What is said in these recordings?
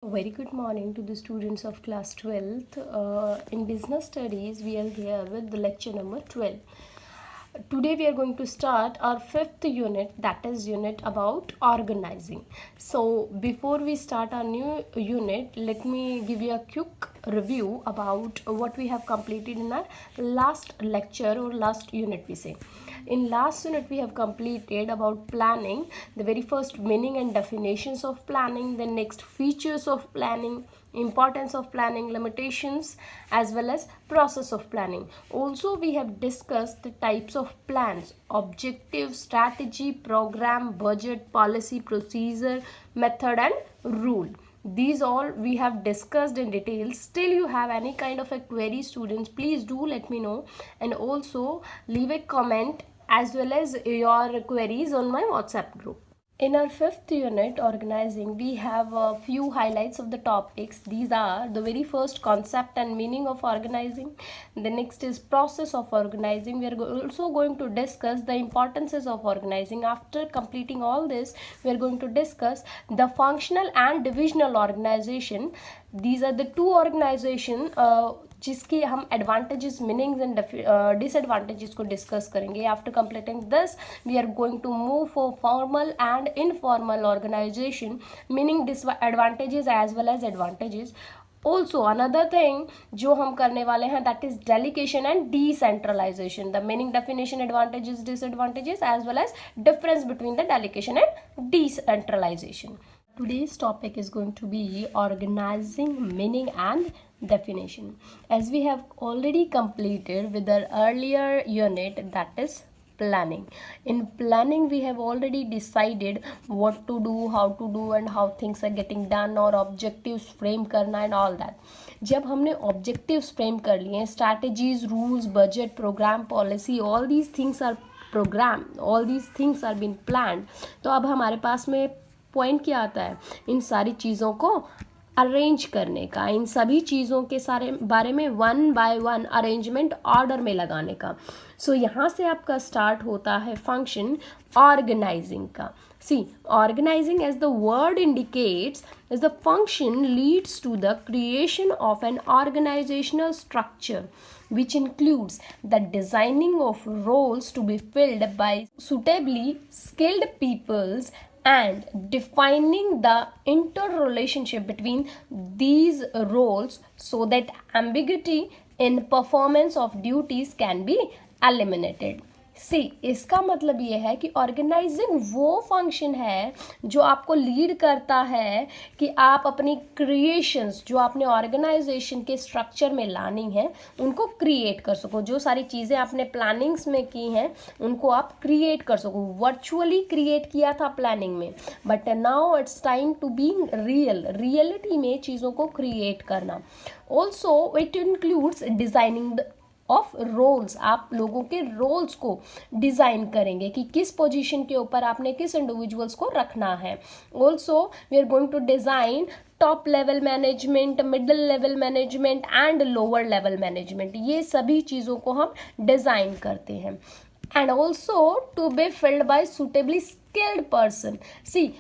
Very good morning to the students of class 12th. In business studies, we are here with the lecture number 12. Today we are going to start our fifth unit, that is unit about organizing. So before we start our new unit, let me give you a quick review about what we have completed in our last lecture or last unit we say. In last unit we have completed about planning, the very first meaning and definitions of planning, then next features of planning, importance of planning, limitations, as well as process of planning. Also we have discussed the types of plans: objective, strategy, program, budget, policy, procedure, method and rule. These all we have discussed in detail. Still you have any kind of a query, students, please do let me know, and also leave a comment as well as your queries on my WhatsApp group. In our fifth unit, organizing, we have a few highlights of the topics. These are the very first, concept and meaning of organizing. The next is process of organizing. We are also going to discuss the importances of organizing. After completing all this, we are going to discuss the functional and divisional organization. These are the two organization जिसके हम advantages, meanings and disadvantages को discuss करेंगे. After completing this we are going to move for formal and informal organisation, meaning disadvantages as well as advantages. Also another thing जो हम करने वाले हैं, that is delegation and decentralisation. The meaning, definition, advantages, disadvantages as well as difference between the delegation and decentralisation. Today's topic is going to be organizing, meaning and definition. As we have already completed with our earlier unit, that is planning. In planning we have already decided what to do, how to do and how things are getting done, और objectives frame करना and all that. जब हमने objectives frame कर लिए, strategies, rules, budget, program, policy, all these things are programmed, all these things are being planned. तो अब हमारे पास में पॉइंट क्या आता है, इन सारी चीज़ों को अरेंज करने का, इन सभी चीज़ों के सारे बारे में one by one arrangement order में लगाने का. सो यहाँ से आपका स्टार्ट होता है फंक्शन ऑर्गेनाइजिंग का. See, organizing as the word indicates is the function leads to the creation of an organizational structure which includes the designing of roles to be filled by suitably skilled peoples and defining the interrelationship between these roles so that ambiguity in performance of duties can be eliminated. सी, इसका मतलब ये है कि organising वो function है जो आपको lead करता है कि आप अपनी क्रिएशंस जो आपने ऑर्गेनाइजेशन के स्ट्रक्चर में लानी है उनको क्रिएट कर सको. जो सारी चीज़ें आपने प्लानिंग्स में की हैं उनको आप क्रिएट कर सको. वर्चुअली क्रिएट किया था प्लानिंग में, but now it's time to be real, reality में चीज़ों को क्रिएट करना. Also it includes designing of roles. आप लोगों के रोल्स को डिज़ाइन करेंगे कि किस पोजीशन के ऊपर आपने किस इंडिविजुअल्स को रखना है. Also we are going to design top level management, middle level management and lower level management. ये सभी चीज़ों को हम डिज़ाइन करते हैं. And also to be filled by suitably skilled person. See,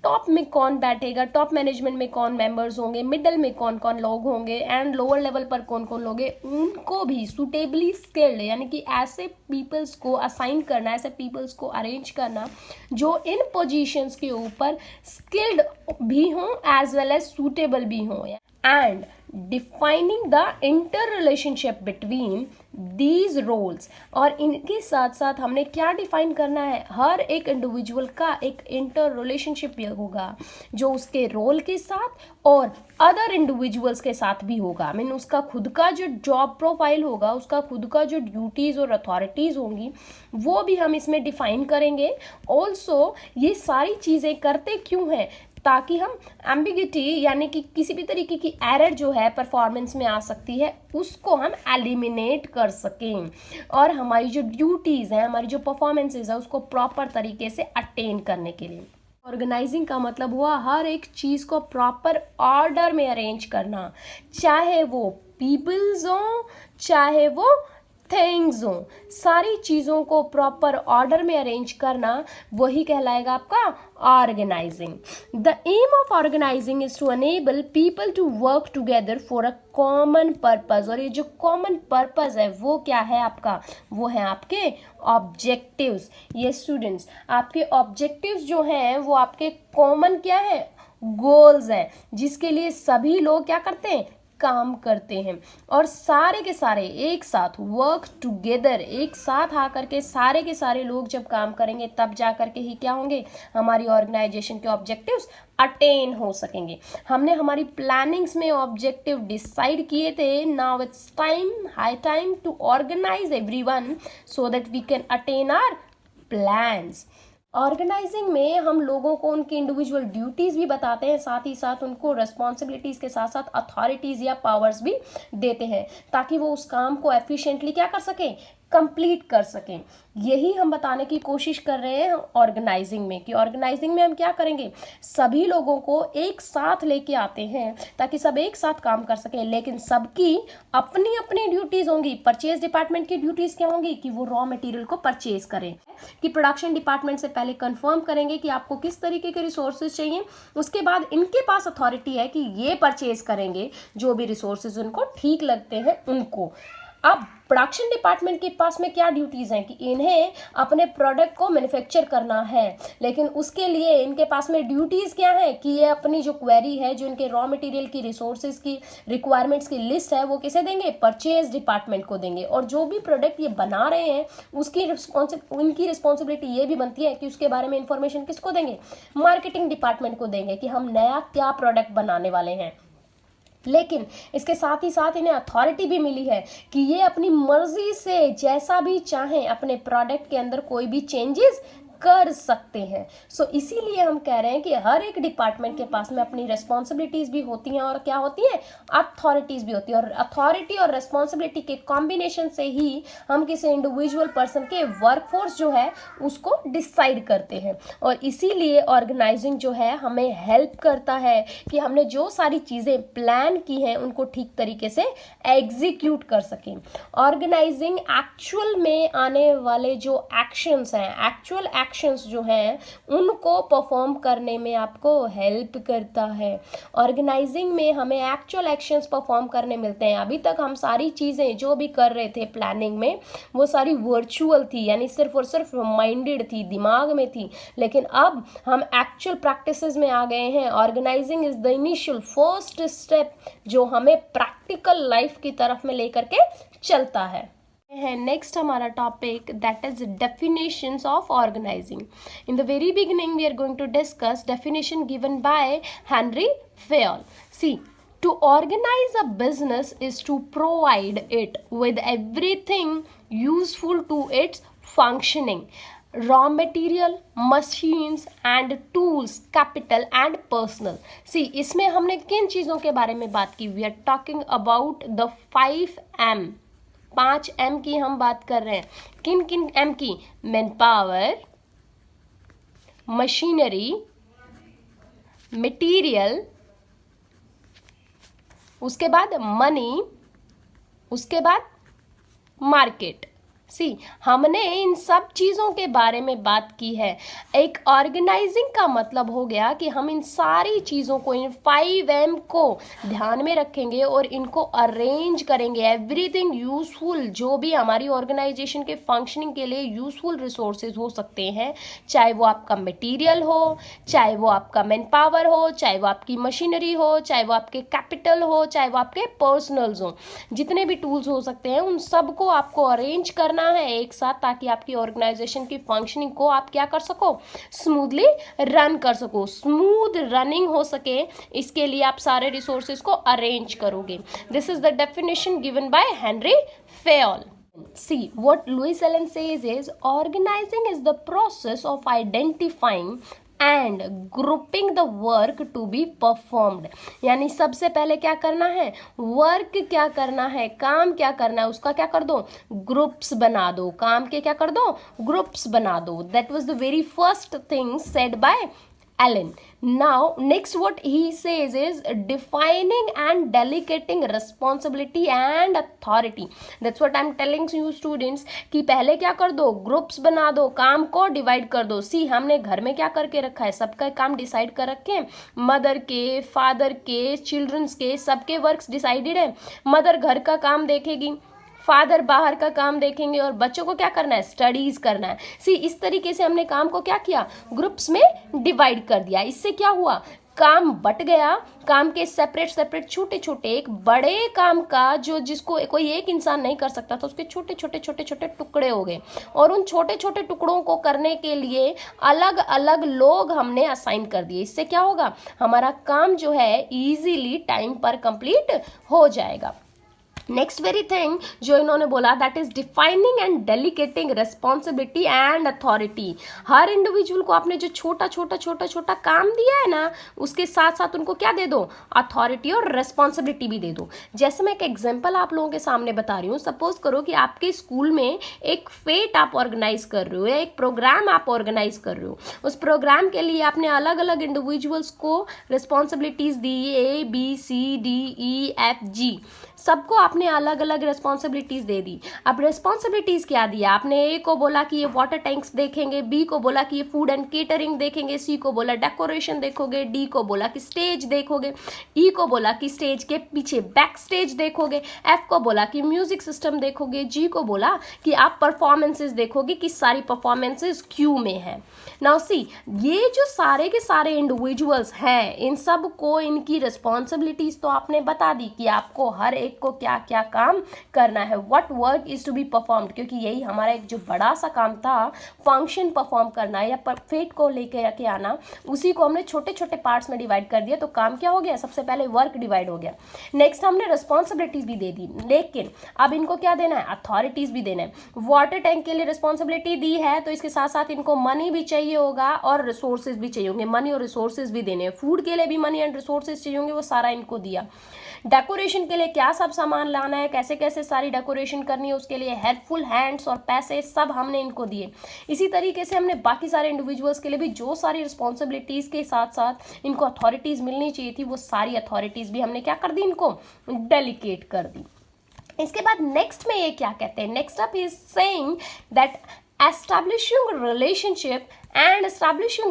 top में कौन बैठेगा, टॉप मैनेजमेंट में कौन मेंबर्स होंगे, मिडल में कौन कौन लोग होंगे एंड लोअर लेवल पर कौन कौन लोग हैं, उनको भी सुटेबली स्किल्ड यानी कि ऐसे पीपल्स को असाइन करना, ऐसे पीपल्स को अरेंज करना जो इन पोजीशंस के ऊपर स्किल्ड भी हों एज वेल एज सूटेबल भी हों. And defining the inter relationship between these roles. और इनके साथ साथ हमने क्या डिफाइन करना है, हर एक इंडिविजुअल का एक इंटर रिलेशनशिप होगा जो उसके रोल के साथ और अदर इंडिविजुअल्स के साथ भी होगा. मीन उसका खुद का जो जॉब प्रोफाइल होगा, उसका खुद का जो ड्यूटीज़ और अथॉरिटीज़ होंगी वो भी हम इसमें डिफाइन करेंगे. ऑल्सो ये सारी चीज़ें करते क्यों हैं, ताकि हम एम्बिग्यूटी यानी कि किसी भी तरीके की एरर जो है परफॉर्मेंस में आ सकती है उसको हम एलिमिनेट कर सकें और हमारी जो ड्यूटीज़ हैं, हमारी जो परफॉर्मेंसेज है उसको प्रॉपर तरीके से अटेन करने के लिए. ऑर्गेनाइजिंग का मतलब हुआ हर एक चीज़ को प्रॉपर ऑर्डर में अरेंज करना, चाहे वो पीपल्स हों, चाहे वो थिंग्स हो, सारी चीज़ों को प्रॉपर ऑर्डर में अरेंज करना, वही कहलाएगा आपका organising. The aim of organising is to enable people to work together for a common purpose. और ये जो कॉमन पर्पज है वो क्या है आपका, वो है आपके ऑब्जेक्टिव्स। ये स्टूडेंट्स, आपके ऑब्जेक्टिव्स जो हैं वो आपके कॉमन क्या है, गोल्स हैं, जिसके लिए सभी लोग क्या करते हैं, काम करते हैं। और सारे के सारे एक साथ वर्क टुगेदर, एक साथ आकर के सारे के सारे लोग जब काम करेंगे तब जा करके ही क्या होंगे, हमारी ऑर्गेनाइजेशन के ऑब्जेक्टिव्स अटेन हो सकेंगे। हमने हमारी प्लानिंग्स में ऑब्जेक्टिव डिसाइड किए थे। Now it's time, high time to organise everyone so that we can attain our plans. Organising में हम लोगों को उनकी इंडिविजुअल ड्यूटीज़ भी बताते हैं, साथ ही साथ उनको रिस्पॉन्सिबिलिटीज़ के साथ साथ अथॉरिटीज़ या पावर्स भी देते हैं, ताकि वो उस काम को एफिशिएंटली क्या कर सकें, कंप्लीट कर सकें। यही हम बताने की कोशिश कर रहे हैं ऑर्गेनाइजिंग में, कि ऑर्गेनाइजिंग में हम क्या करेंगे, सभी लोगों को एक साथ लेके आते हैं ताकि सब एक साथ काम कर सकें, लेकिन सबकी अपनी अपनी ड्यूटीज़ होंगी। परचेज डिपार्टमेंट की ड्यूटीज़ क्या होंगी, कि वो रॉ मटेरियल को परचेज करें, कि प्रोडक्शन डिपार्टमेंट से पहले कंफर्म करेंगे कि आपको किस तरीके के रिसोर्सेज चाहिए, उसके बाद इनके पास अथॉरिटी है कि ये परचेज करेंगे जो भी रिसोर्सेज उनको ठीक लगते हैं उनको। अब प्रोडक्शन डिपार्टमेंट के पास में क्या ड्यूटीज़ हैं, कि इन्हें अपने प्रोडक्ट को मैन्युफैक्चर करना है, लेकिन उसके लिए इनके पास में ड्यूटीज़ क्या है, कि ये अपनी जो क्वेरी है, जो इनके रॉ मटेरियल की रिसोर्सेज की रिक्वायरमेंट्स की लिस्ट है, वो किसे देंगे, परचेज डिपार्टमेंट को देंगे। और जो भी प्रोडक्ट ये बना रहे हैं उसकी उनकी रिस्पॉन्सिबिलिटी ये भी बनती है कि उसके बारे में इंफॉर्मेशन किसको देंगे, मार्केटिंग डिपार्टमेंट को देंगे, कि हम नया क्या प्रोडक्ट बनाने वाले हैं। लेकिन इसके साथ ही साथ इन्हें अथॉरिटी भी मिली है कि ये अपनी मर्जी से जैसा भी चाहें अपने प्रोडक्ट के अंदर कोई भी चेंजेस कर सकते हैं। सो इसीलिए हम कह रहे हैं कि हर एक डिपार्टमेंट के पास में अपनी रिस्पॉन्सिबिलिटीज़ भी होती हैं और क्या होती हैं, अथॉरिटीज़ भी होती है। और अथॉरिटी और रिस्पॉन्सिबिलिटी के कॉम्बिनेशन से ही हम किसी इंडिविजुअल पर्सन के वर्कफोर्स जो है उसको डिसाइड करते हैं। और इसीलिए ऑर्गेनाइजिंग जो है हमें हेल्प करता है कि हमने जो सारी चीज़ें प्लान की हैं उनको ठीक तरीके से एग्जीक्यूट कर सकें। ऑर्गेनाइजिंग एक्चुअल में आने वाले जो एक्शंस हैं, एक्चुअल एक्शंस जो हैं उनको परफॉर्म करने में आपको हेल्प करता है। ऑर्गेनाइजिंग में हमें एक्चुअल एक्शंस परफॉर्म करने मिलते हैं। अभी तक हम सारी चीज़ें जो भी कर रहे थे प्लानिंग में वो सारी वर्चुअल थी, यानी सिर्फ और सिर्फ माइंडेड थी, दिमाग में थी, लेकिन अब हम एक्चुअल प्रैक्टिसेस में आ गए हैं। Organising is the initial first step जो हमें प्रैक्टिकल लाइफ की तरफ में लेकर के चलता है। नेक्स्ट हमारा topic that is definitions of organising. In the very beginning we are going to discuss definition given by Henry Fayol. See, to organize a business is to provide it with everything useful to its functioning: raw material, machines and tools, capital and personal. See, इसमें हमने किन चीज़ों के बारे में बात की? We are talking about the 5M, 5M की हम बात कर रहे हैं। किन किन M की? मैन पावर, मशीनरी, मटीरियल, उसके बाद मनी, उसके बाद मार्केट। सी, हमने इन सब चीज़ों के बारे में बात की है। एक ऑर्गेनाइजिंग का मतलब हो गया कि हम इन सारी चीज़ों को, इन 5M को ध्यान में रखेंगे और इनको अरेंज करेंगे। एवरीथिंग यूजफुल, जो भी हमारी ऑर्गेनाइजेशन के फंक्शनिंग के लिए यूजफुल रिसोर्सेज हो सकते हैं, चाहे वो आपका मटेरियल हो, चाहे वो आपका मैन पावर हो, चाहे वो आपकी मशीनरी हो, चाहे वो आपके कैपिटल हो, चाहे वो आपके पर्सनल्स हो, जितने भी टूल्स हो सकते हैं उन सबको आपको अरेंज करना है एक साथ, ताकि आपकी ऑर्गेनाइजेशन की फंक्शनिंग को आप क्या कर सको, स्मूथली रन कर सको। स्मूथ रनिंग हो सके इसके लिए आप सारे रिसोर्सेज को अरेंज करोगे। This is the definition given by Henry Fayol. See, what Louis Allen says is organizing is the process of identifying and grouping the work to be performed। यानी सबसे पहले क्या करना है, वर्क क्या करना है, काम क्या करना है, उसका क्या कर दो, ग्रुप्स बना दो। काम के क्या कर दो, ग्रुप्स बना दो। That was the very first thing said bye Allen. Now, next what he says is defining and delegating responsibility and authority. That's what I'm telling you students कि पहले क्या कर दो, ग्रुप्स बना दो, काम को डिवाइड कर दो. सी हमने घर में क्या करके रखा है, सबका काम डिसाइड कर रखे हैं, मदर के, फादर के, चिल्ड्रंस के, सबके वर्क्स डिसाइडेड है. मदर घर का काम देखेगी, फादर बाहर का काम देखेंगे और बच्चों को क्या करना है, स्टडीज करना है. सी इस तरीके से हमने काम को क्या किया, ग्रुप्स में डिवाइड कर दिया. इससे क्या हुआ, काम बट गया, काम के सेपरेट सेपरेट छोटे छोटे, एक बड़े काम का जो जिसको कोई एक इंसान नहीं कर सकता था उसके छोटे छोटे छोटे छोटे टुकड़े हो गए और उन छोटे छोटे टुकड़ों को करने के लिए अलग अलग लोग हमने असाइन कर दिए. इससे क्या होगा, हमारा काम जो है इजीली टाइम पर कंप्लीट हो जाएगा. नेक्स्ट वेरी थिंग जो इन्होंने बोला that is defining and delegating responsibility and authority. Her individual को आपने जो छोटा छोटा छोटा छोटा काम दिया है ना, उसके साथ साथ उनको क्या दे दो, अथॉरिटी और रिस्पॉन्सिबिलिटी भी दे दो. जैसे मैं एक एग्जांपल आप लोगों के सामने बता रही हूँ. सपोज करो कि आपके स्कूल में एक फेट आप ऑर्गेनाइज कर रहे हो या एक प्रोग्राम आप ऑर्गेनाइज कर रहे हो. उस प्रोग्राम के लिए आपने अलग अलग इंडिविजुअल्स को रिस्पॉन्सिबिलिटीज दी, ABCDEFG, सबको आपने अलग अलग रिस्पॉन्सिबिलिटीज दे दी. अब रिस्पॉन्सिबिलिटीज क्या दिया आपने, ए को बोला कि ये वाटर टैंक्स देखेंगे, बी को बोला कि ये फूड एंड केटरिंग देखेंगे, सी को बोला डेकोरेशन देखोगे, डी को बोला कि स्टेज देखोगे, ई को बोला कि स्टेज के पीछे बैक स्टेज देखोगे, एफ को बोला कि म्यूजिक सिस्टम देखोगे, जी को बोला कि आप परफॉर्मेंसेज देखोगे कि सारी परफॉर्मेंसेज क्यू में है. नाउ सी, ये जो सारे के सारे इंडिविजुअल्स हैं, इन सब को इनकी रिस्पॉन्सिबिलिटीज तो आपने बता दी कि आपको हर एक को क्या क्या काम करना है, what work is to be performed, क्योंकि यही हमारा एक जो बड़ा सा काम था, फंक्शन परफॉर्म करना या फेट को लेकर के आना, उसी को हमने छोटे छोटे पार्ट्स में डिवाइड कर दिया. तो काम क्या हो गया, सबसे पहले वर्क डिवाइड हो गया. नेक्स्ट हमने रिस्पॉन्सिबिलिटीज भी दे दी, लेकिन अब इनको क्या देना है, अथॉरिटीज भी देना है. वाटर टैंक के लिए रिस्पॉन्सिबिलिटी दी है तो इसके साथ साथ इनको मनी भी चाहिए होगा और रिसोर्सेज भी चाहिए होंगे, मनी और रिसोर्सेज भी देने हैं. फूड के लिए भी मनी एंड रिसोर्सेज चाहिए होंगे, वो सारा इनको दिया. डेकोरेशन के लिए क्या सब सामान लाना है, कैसे कैसे सारी डेकोरेशन करनी है, उसके लिए हेल्पफुल हैंड्स और पैसे सब हमने इनको दिए. इसी तरीके से हमने बाकी सारे इंडिविजुअल्स के लिए भी जो सारी रिस्पॉन्सिबिलिटीज के साथ साथ इनको अथॉरिटीज मिलनी चाहिए थी, वो सारी अथॉरिटीज भी हमने क्या कर दी, इनको डेलीगेट कर दी. इसके बाद नेक्स्ट में ये क्या कहते हैं, next up is saying that establishing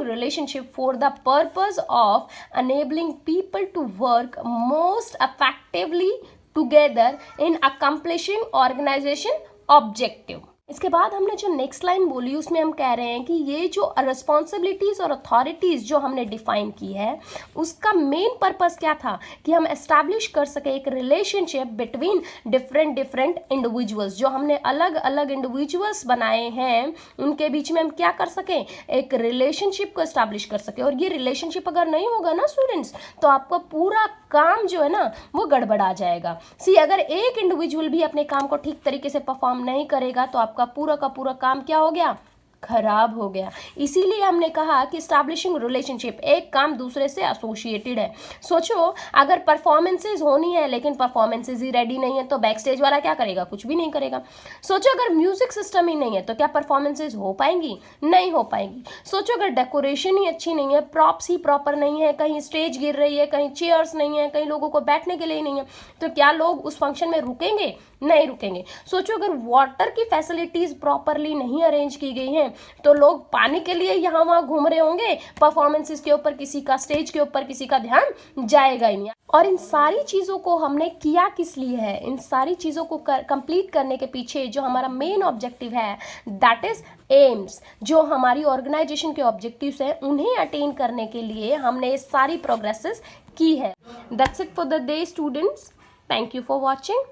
relationship for the purpose of enabling people to work most effectively together in accomplishing organization objective. इसके बाद हमने जो नेक्स्ट लाइन बोली उसमें हम कह रहे हैं कि ये जो रिस्पॉन्सिबिलिटीज़ और अथॉरिटीज़ जो हमने डिफाइन की है उसका मेन पर्पस क्या था कि हम एस्टैब्लिश कर सके एक रिलेशनशिप बिटवीन डिफरेंट इंडिविजुअल्स. जो हमने अलग अलग इंडिविजुअल्स बनाए हैं उनके बीच में हम क्या कर सकें, एक रिलेशनशिप को एस्टैब्लिश कर सके. और ये रिलेशनशिप अगर नहीं होगा ना स्टूडेंट्स, तो आपका पूरा काम जो है ना वो गड़बड़ा जाएगा. सी, अगर एक इंडिविजुअल भी अपने काम को ठीक तरीके से परफॉर्म नहीं करेगा तो आपका पूरा का पूरा काम क्या हो गया, खराब हो गया. इसीलिए हमने कहा कि स्टैब्लिशिंग रिलेशनशिप, एक काम दूसरे से एसोसिएटेड है. सोचो अगर परफॉर्मेंसेज होनी है लेकिन परफॉर्मेंसेज ही रेडी नहीं है तो बैक स्टेज वाला क्या करेगा, कुछ भी नहीं करेगा. सोचो अगर म्यूजिक सिस्टम ही नहीं है तो क्या परफॉर्मेंसेज हो पाएंगी, नहीं हो पाएंगी. सोचो अगर डेकोरेशन ही अच्छी नहीं है, प्रॉप्स ही प्रॉपर नहीं है, कहीं स्टेज गिर रही है, कहीं चेयर्स नहीं है, कहीं लोगों को बैठने के लिए नहीं है, तो क्या लोग उस फंक्शन में रुकेंगे, नहीं रुकेंगे. सोचो अगर वाटर की फैसिलिटीज प्रॉपरली नहीं अरेंज की गई हैं तो लोग पानी के लिए यहाँ वहाँ घूम रहे होंगे, परफॉर्मेंसेस के ऊपर किसी का, स्टेज के ऊपर किसी का ध्यान जाएगा ही नहीं. और इन सारी चीज़ों को हमने किया किस लिए है, इन सारी चीज़ों को कंप्लीट करने के पीछे जो हमारा मेन ऑब्जेक्टिव है दैट इज एम्स. जो हमारी ऑर्गेनाइजेशन के ऑब्जेक्टिव्स हैं उन्हें अटेन करने के लिए हमने ये सारी प्रोग्रेसेस की है. That's it for the day students. Thank you for watching.